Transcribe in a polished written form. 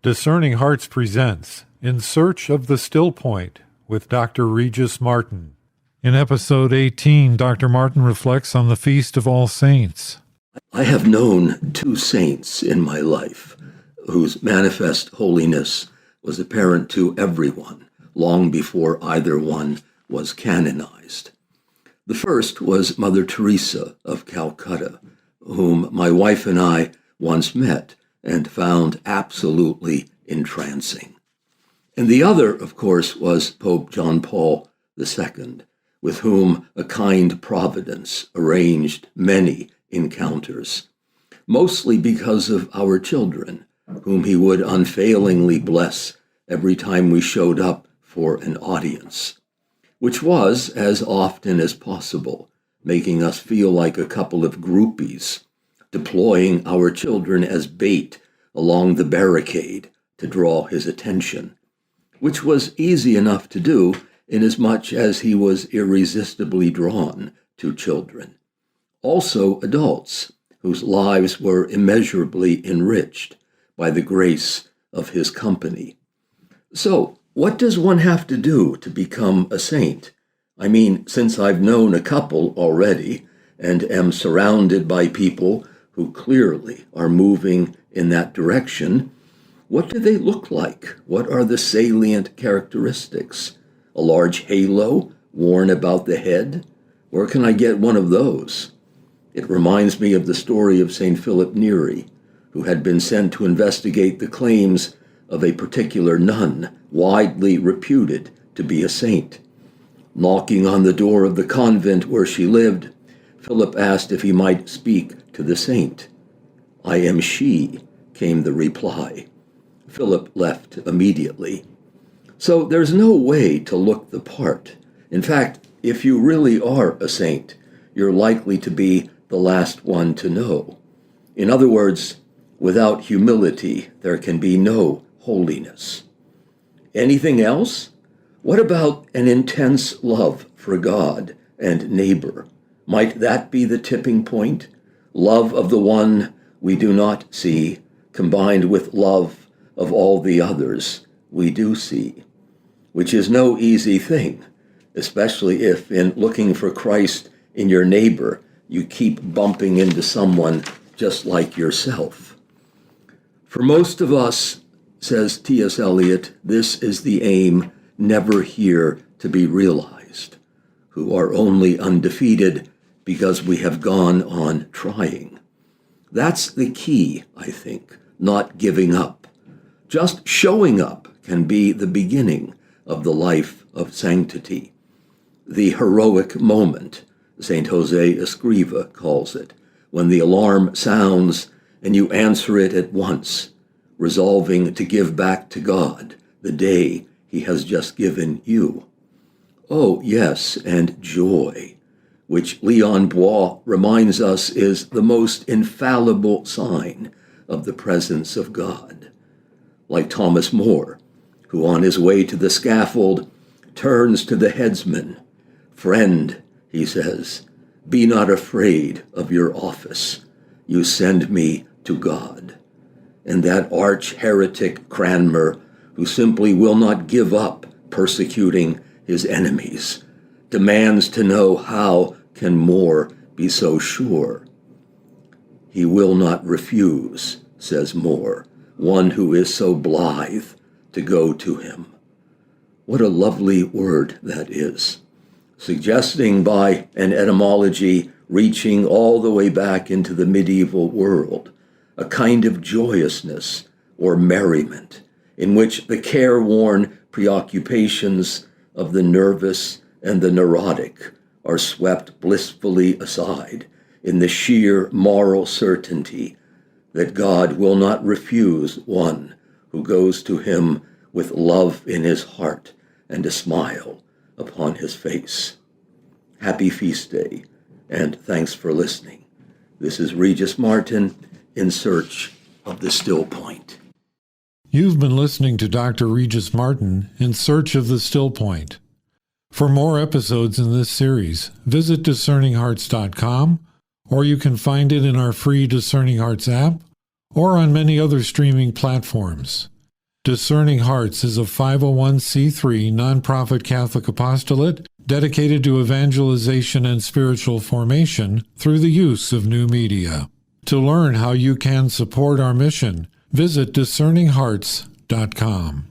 Discerning Hearts presents In Search of the Still Point with Dr. Regis Martin. In episode 18, Dr. Martin reflects on the Feast of All Saints. I have known two saints in my life whose manifest holiness was apparent to everyone long before either one was canonized. The first was Mother Teresa of Calcutta, whom my wife and I once met and found absolutely entrancing. And the other, of course, was Pope John Paul II, with whom a kind providence arranged many encounters, mostly because of our children, whom he would unfailingly bless every time we showed up for an audience, which was, as often as possible, making us feel like a couple of groupies, deploying our children as bait along the barricade to draw his attention, which was easy enough to do inasmuch as he was irresistibly drawn to children. Also adults, whose lives were immeasurably enriched by the grace of his company. So, what does one have to do to become a saint? I mean, since I've known a couple already and am surrounded by people who clearly are moving in that direction, what do they look like? What are the salient characteristics? A large halo worn about the head? Where can I get one of those? It reminds me of the story of St. Philip Neri, who had been sent to investigate the claims of a particular nun, widely reputed to be a saint. Knocking on the door of the convent where she lived, Philip asked if he might speak to the saint. "I am she," came the reply. Philip left immediately. So there's no way to look the part. In fact, if you really are a saint, you're likely to be the last one to know. In other words, without humility, there can be no holiness. Anything else? What about an intense love for God and neighbor? Might that be the tipping point? Love of the one we do not see, combined with love of all the others we do see, which is no easy thing, especially if in looking for Christ in your neighbor, you keep bumping into someone just like yourself. For most of us, says T.S. Eliot, this is the aim never here to be realized, who are only undefeated because we have gone on trying. That's the key, I think, not giving up. Just showing up can be the beginning of the life of sanctity. The heroic moment, St. Jose Escriva calls it, when the alarm sounds and you answer it at once, resolving to give back to God the day he has just given you. Oh, yes, and joy, which Leon Bois reminds us is the most infallible sign of the presence of God. Like Thomas More, who on his way to the scaffold turns to the headsman. "Friend," he says, "be not afraid of your office. You send me to God." And that arch heretic Cranmer, who simply will not give up persecuting his enemies, demands to know how can More be so sure. "He will not refuse," says More, "one who is so blithe to go to him." What a lovely word that is, suggesting by an etymology reaching all the way back into the medieval world, a kind of joyousness or merriment in which the careworn preoccupations of the nervous and the neurotic are swept blissfully aside in the sheer moral certainty that God will not refuse one who goes to him with love in his heart and a smile upon his face. Happy Feast Day, and thanks for listening. This is Regis Martin, in search of the still point. You've been listening to Dr. Regis Martin, In Search of the Still Point. For more episodes in this series, visit discerninghearts.com, or you can find it in our free Discerning Hearts app or on many other streaming platforms. Discerning Hearts is a 501c3 nonprofit Catholic apostolate dedicated to evangelization and spiritual formation through the use of new media. To learn how you can support our mission, visit discerninghearts.com.